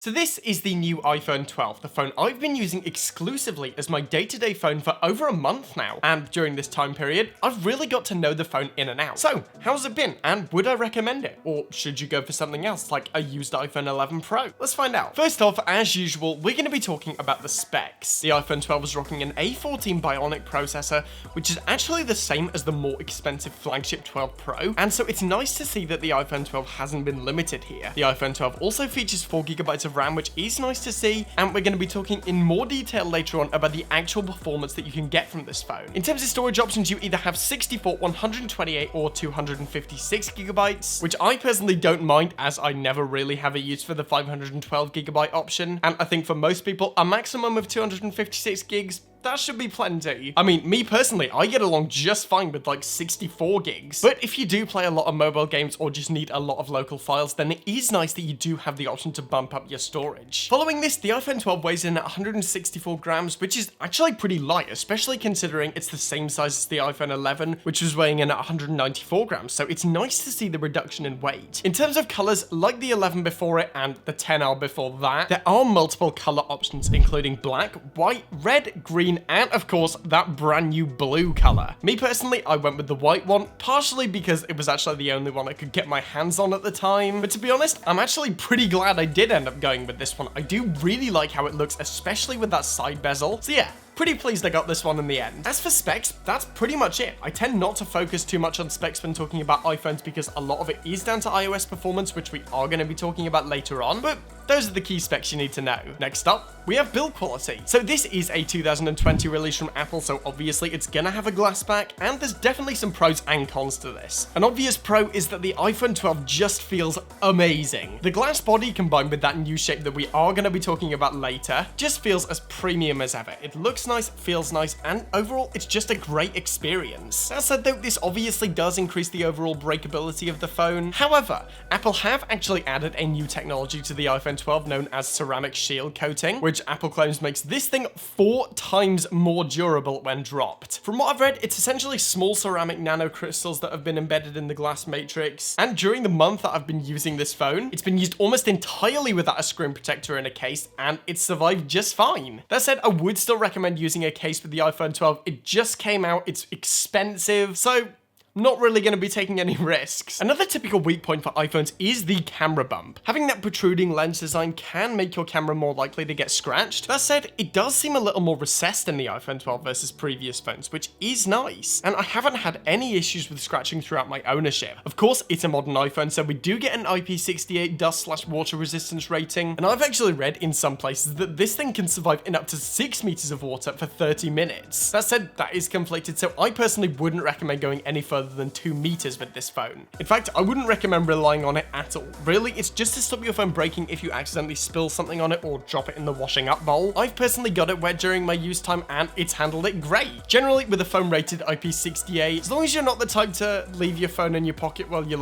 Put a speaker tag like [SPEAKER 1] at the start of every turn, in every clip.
[SPEAKER 1] So this is the new iPhone 12, the phone I've been using exclusively as my day-to-day phone for over a month now, and during this time period, I've really got to know the phone in and out. So, how's it been, and would I recommend it? Or should you go for something else, like a used iPhone 11 Pro? Let's find out. First off, as usual, we're going to be talking about the specs. The iPhone 12 is rocking an A14 Bionic processor, which is actually the same as the more expensive flagship 12 Pro, and so it's nice to see that the iPhone 12 hasn't been limited here. The iPhone 12 also features 4GB of RAM, which is nice to see, and we're going to be talking in more detail later on about the actual performance that you can get from this phone. In terms of storage options, you either have 64, 128, or 256GB, which I personally don't mind, as I never really have a use for the 512GB option, and I think for most people, a maximum of 256 gigs, that should be plenty. I mean, me personally, I get along just fine with like 64 gigs. But if you do play a lot of mobile games or just need a lot of local files, then it is nice that you do have the option to bump up your storage. Following this, the iPhone 12 weighs in at 164 grams, which is actually pretty light, especially considering it's the same size as the iPhone 11, which was weighing in at 194 grams. So it's nice to see the reduction in weight. In terms of colors, like the 11 before it and the 10R before that, there are multiple color options, including black, white, red, green, and of course that brand new blue color. Me personally, I went with the white one, partially because it was actually the only one I could get my hands on at the time, but to be honest, I'm actually pretty glad I did end up going with this one. I do really like how it looks, especially with that side bezel. So yeah, pretty pleased I got this one in the end. As for specs, that's pretty much it. I tend not to focus too much on specs when talking about iPhones because a lot of it is down to iOS performance, which we are going to be talking about later on, but those are the key specs you need to know. Next up, we have build quality. So this is a 2020 release from Apple, so obviously it's gonna have a glass back, and there's definitely some pros and cons to this. An obvious pro is that the iPhone 12 just feels amazing. The glass body combined with that new shape that we are gonna be talking about later just feels as premium as ever. It looks nice, feels nice, and overall it's just a great experience. That said though, this obviously does increase the overall breakability of the phone. However, Apple have actually added a new technology to the iPhone 12 known as ceramic shield coating, which Apple claims makes this thing 4 times more durable when dropped. From what I've read, it's essentially small ceramic nanocrystals that have been embedded in the glass matrix, and during the month that I've been using this phone, it's been used almost entirely without a screen protector in a case, and it's survived just fine. That said, I would still recommend using a case with the iPhone 12. It just came out, it's expensive, so not really going to be taking any risks. Another typical weak point for iPhones is the camera bump. Having that protruding lens design can make your camera more likely to get scratched. That said, it does seem a little more recessed in the iPhone 12 versus previous phones, which is nice. And I haven't had any issues with scratching throughout my ownership. Of course, it's a modern iPhone, so we do get an IP68 dust/water resistance rating. And I've actually read in some places that this thing can survive in up to 6 meters of water for 30 minutes. That said, that is conflicted, so I personally wouldn't recommend going any further than 2 meters with this phone. In fact, I wouldn't recommend relying on it at all. Really, it's just to stop your phone breaking if you accidentally spill something on it or drop it in the washing up bowl. I've personally got it wet during my use time and it's handled it great. Generally, with a phone rated IP68, as long as you're not the type to leave your phone in your pocket while you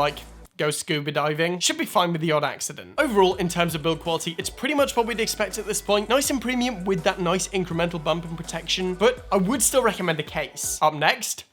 [SPEAKER 1] go scuba diving, should be fine with the odd accident. Overall, in terms of build quality, it's pretty much what we'd expect at this point. Nice and premium with that nice incremental bump and protection, but I would still recommend a case. Up next,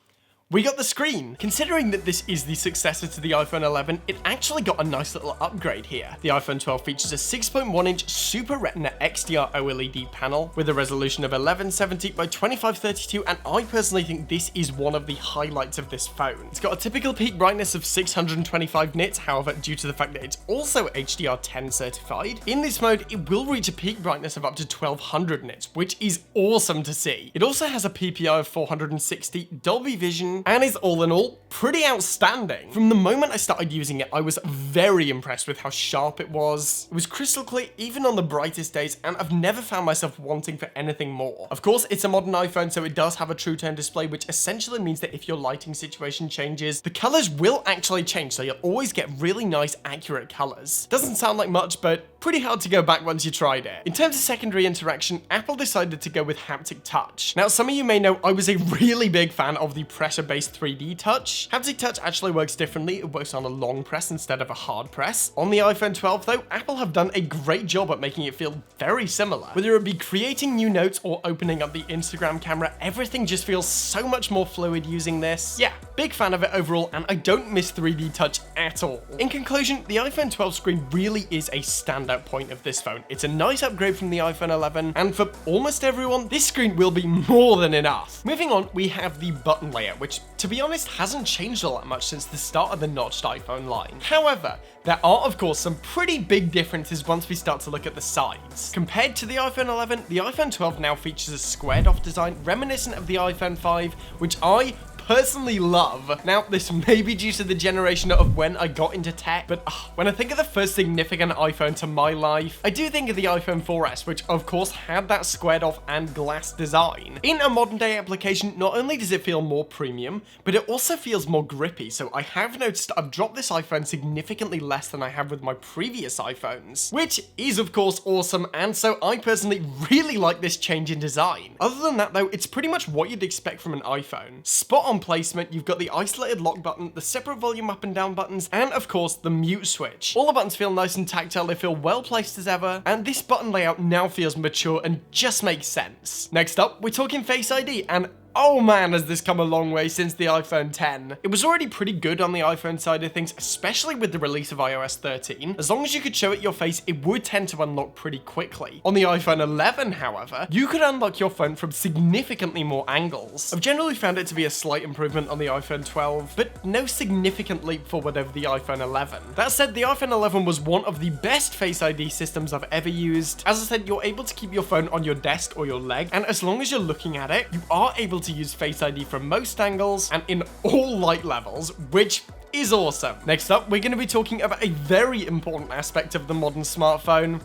[SPEAKER 1] we got the screen. Considering that this is the successor to the iPhone 11, it actually got a nice little upgrade here. The iPhone 12 features a 6.1-inch Super Retina XDR OLED panel with a resolution of 1170 by 2532, and I personally think this is one of the highlights of this phone. It's got a typical peak brightness of 625 nits, however, due to the fact that it's also HDR10 certified, in this mode, it will reach a peak brightness of up to 1200 nits, which is awesome to see. It also has a PPI of 460, Dolby Vision, and is all in all pretty outstanding. From the moment I started using it, I was very impressed with how sharp it was. It was crystal clear even on the brightest days, and I've never found myself wanting for anything more. Of course, it's a modern iPhone, so it does have a true tone display, which essentially means that if your lighting situation changes, the colors will actually change, so you'll always get really nice, accurate colors. Doesn't sound like much, but pretty hard to go back once you tried it. In terms of secondary interaction, Apple decided to go with haptic touch. Now, some of you may know I was a really big fan of the pressure-based 3D touch. Haptic touch actually works differently. It works on a long press instead of a hard press. On the iPhone 12 though, Apple have done a great job at making it feel very similar. Whether it be creating new notes or opening up the Instagram camera, everything just feels so much more fluid using this. Yeah, big fan of it overall, and I don't miss 3D touch at all. In conclusion, the iPhone 12 screen really is a standout standout point of this phone. It's a nice upgrade from the iPhone 11, and for almost everyone, this screen will be more than enough. Moving on, we have the button layout, which, to be honest, hasn't changed all that much since the start of the notched iPhone line. However, there are, of course, some pretty big differences once we start to look at the sides. Compared to the iPhone 11, the iPhone 12 now features a squared-off design reminiscent of the iPhone 5, which I personally love. Now, this may be due to the generation of when I got into tech, but when I think of the first significant iPhone to my life, I do think of the iPhone 4S, which of course had that squared off and glass design. In a modern day application, not only does it feel more premium, but it also feels more grippy, so I have noticed I've dropped this iPhone significantly less than I have with my previous iPhones, which is of course awesome, and so I personally really like this change in design. Other than that though, it's pretty much what you'd expect from an iPhone. Spot on placement, you've got the isolated lock button, the separate volume up and down buttons, and of course the mute switch. All the buttons feel nice and tactile, they feel well placed as ever, and this button layout now feels mature and just makes sense. Next up, we're talking Face ID, and oh man, has this come a long way since the iPhone 10. It was already pretty good on the iPhone side of things, especially with the release of iOS 13. As long as you could show it your face, it would tend to unlock pretty quickly. On the iPhone 11, however, you could unlock your phone from significantly more angles. I've generally found it to be a slight improvement on the iPhone 12, but no significant leap forward over the iPhone 11. That said, the iPhone 11 was one of the best Face ID systems I've ever used. As I said, you're able to keep your phone on your desk or your leg, and as long as you're looking at it, you are able to use Face ID from most angles and in all light levels, which is awesome. Next up, we're going to be talking about a very important aspect of the modern smartphone: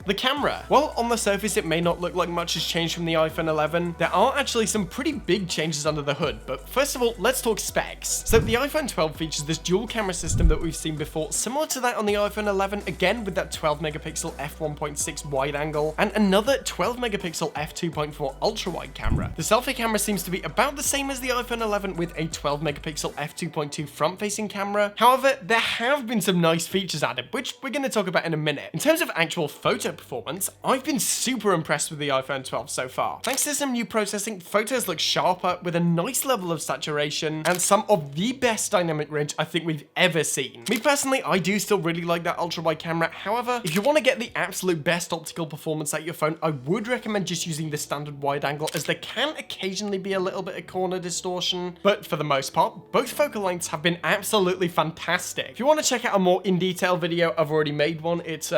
[SPEAKER 1] the camera. While on the surface it may not look like much has changed from the iPhone 11, there are actually some pretty big changes under the hood, but first of all, let's talk specs. So the iPhone 12 features this dual camera system that we've seen before, similar to that on the iPhone 11, again with that 12 megapixel f1.6 wide angle, and another 12 megapixel f2.4 ultra wide camera. The selfie camera seems to be about the same as the iPhone 11 with a 12 megapixel f2.2 front facing camera. However, there have been some nice features added, which we're going to talk about in a minute. In terms of actual photo performance, I've been super impressed with the iPhone 12 so far. Thanks to some new processing, photos look sharper with a nice level of saturation and some of the best dynamic range I think we've ever seen. Me personally, I do still really like that ultra wide camera. However, if you want to get the absolute best optical performance out your phone, I would recommend just using the standard wide angle, as there can occasionally be a little bit of corner distortion, but for the most part, both focal lengths have been absolutely fantastic. If you want to check out a more in detail video, I've already made one. It's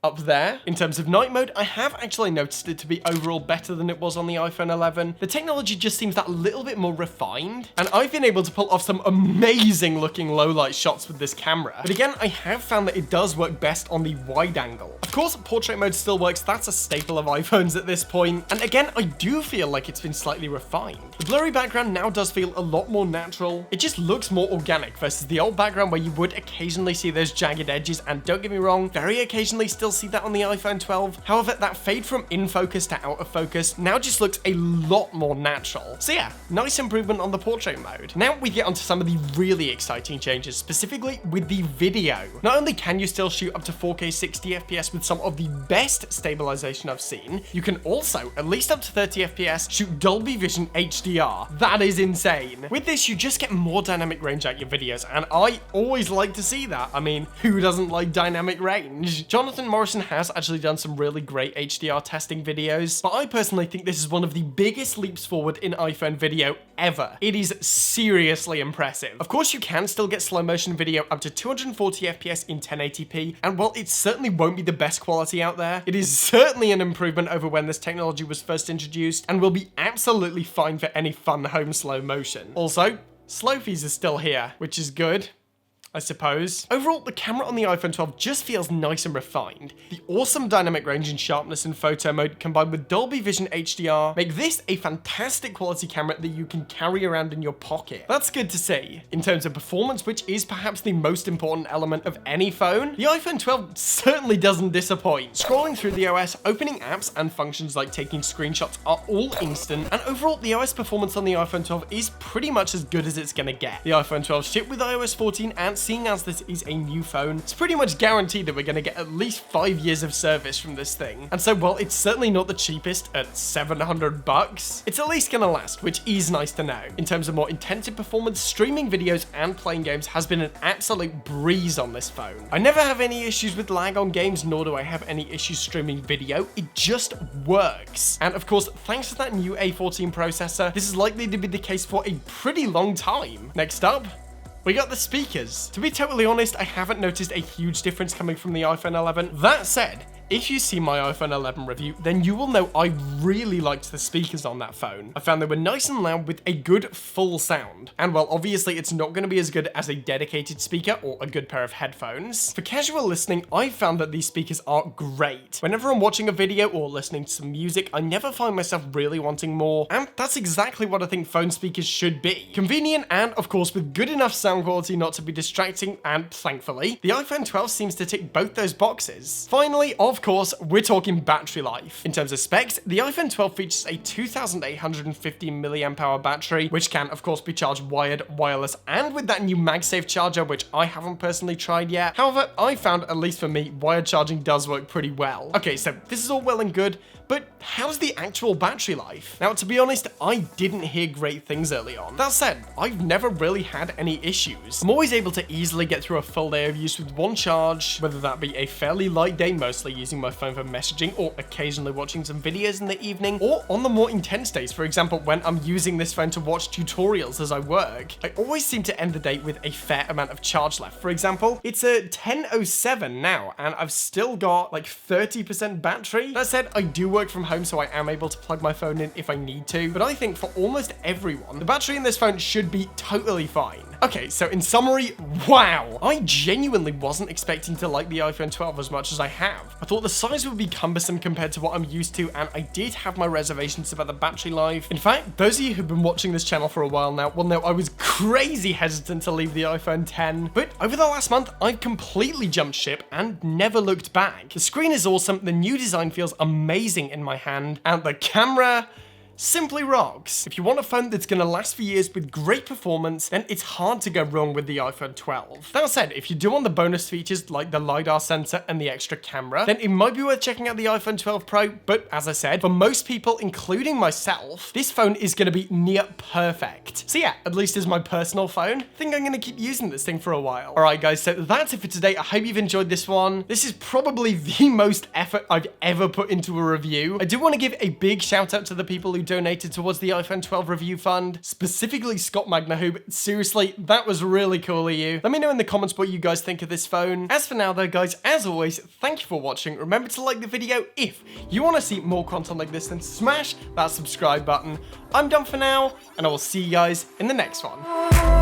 [SPEAKER 1] up there. In terms of night mode, I have actually noticed it to be overall better than it was on the iPhone 11. The technology just seems that little bit more refined, and I've been able to pull off some amazing looking low light shots with this camera. But again, I have found that it does work best on the wide angle. Of course, portrait mode still works. That's a staple of iPhones at this point. And again, I do feel like it's been slightly refined. The blurry background now does feel a lot more natural. It just looks more organic versus the old background where you would occasionally see those jagged edges, and don't get me wrong, very occasionally still see that on the iPhone 12. However, that fade from in focus to out of focus now just looks a lot more natural. So yeah, nice improvement on the portrait mode. Now we get onto some of the really exciting changes, specifically with the video. Not only can you still shoot up to 4K 60 FPS with some of the best stabilization I've seen, you can also, at least up to 30 FPS, shoot Dolby Vision HDR. That is insane. With this, you just get more dynamic range out your videos, and I always like to see that. I mean, who doesn't like dynamic range? Jonathan Morrison has actually done some really great HDR testing videos, but I personally think this is one of the biggest leaps forward in iPhone video ever. It is seriously impressive. Of course, you can still get slow motion video up to 240 FPS in 1080p, and while it certainly won't be the best quality out there, it is certainly an improvement over when this technology was first introduced, and will be absolutely fine for any fun home slow motion. Also, slow-fies are still here, which is good, I suppose. Overall, the camera on the iPhone 12 just feels nice and refined. The awesome dynamic range and sharpness in photo mode combined with Dolby Vision HDR make this a fantastic quality camera that you can carry around in your pocket. That's good to see. In terms of performance, which is perhaps the most important element of any phone, the iPhone 12 certainly doesn't disappoint. Scrolling through the OS, opening apps and functions like taking screenshots are all instant, and overall, the OS performance on the iPhone 12 is pretty much as good as it's gonna get. The iPhone 12 shipped with iOS 14 and seeing as this is a new phone, it's pretty much guaranteed that we're going to get at least 5 years of service from this thing. And so while it's certainly not the cheapest at $700, it's at least going to last, which is nice to know. In terms of more intensive performance, streaming videos and playing games has been an absolute breeze on this phone. I never have any issues with lag on games, nor do I have any issues streaming video. It just works. And of course, thanks to that new A14 processor, this is likely to be the case for a pretty long time. Next up, we got the speakers. To be totally honest, I haven't noticed a huge difference coming from the iPhone 11. That said, if you see my iPhone 11 review, then you will know I really liked the speakers on that phone. I found they were nice and loud with a good full sound. And while obviously it's not going to be as good as a dedicated speaker or a good pair of headphones, for casual listening, I found that these speakers are great. Whenever I'm watching a video or listening to some music, I never find myself really wanting more, and that's exactly what I think phone speakers should be. Convenient and, of course, with good enough sound quality not to be distracting, and thankfully, the iPhone 12 seems to tick both those boxes. Finally, of course, we're talking battery life. In terms of specs, the iPhone 12 features a 2,850 mAh battery, which can, of course, be charged wired, wireless, and with that new MagSafe charger, which I haven't personally tried yet. However, I found, at least for me, wired charging does work pretty well. Okay, so this is all well and good, but how's the actual battery life? Now, to be honest, I didn't hear great things early on. That said, I've never really had any issues. I'm always able to easily get through a full day of use with one charge, whether that be a fairly light day, mostly using my phone for messaging or occasionally watching some videos in the evening, or on the more intense days, for example, when I'm using this phone to watch tutorials as I work. I always seem to end the day with a fair amount of charge left. For example, it's a 10:07 now, and I've still got like 30% battery. That said, I do work from home, so I am able to plug my phone in if I need to, but I think for almost everyone, the battery in this phone should be totally fine. Okay, so in summary, wow! I genuinely wasn't expecting to like the iPhone 12 as much as I have. I thought the size would be cumbersome compared to what I'm used to, and I did have my reservations about the battery life. In fact, those of you who've been watching this channel for a while now will know I was crazy hesitant to leave the iPhone 10, but over the last month, I've completely jumped ship and never looked back. The screen is awesome, the new design feels amazing in my hand, and the camera simply rocks. If you want a phone that's going to last for years with great performance, then it's hard to go wrong with the iPhone 12. That said, if you do want the bonus features like the LiDAR sensor and the extra camera, then it might be worth checking out the iPhone 12 Pro, but as I said, for most people, including myself, this phone is going to be near perfect. So yeah, at least as my personal phone, I think I'm going to keep using this thing for a while. Alright guys, so that's it for today. I hope you've enjoyed this one. This is probably the most effort I've ever put into a review. I do want to give a big shout out to the people who donated towards the iPhone 12 review fund, specifically Scott Magnahoob. Seriously, that was really cool of you. Let me know in the comments what you guys think of this phone. As for now though guys, as always, thank you for watching. Remember to like the video if you want to see more content like this, then smash that subscribe button. I'm done for now, and I will see you guys in the next one.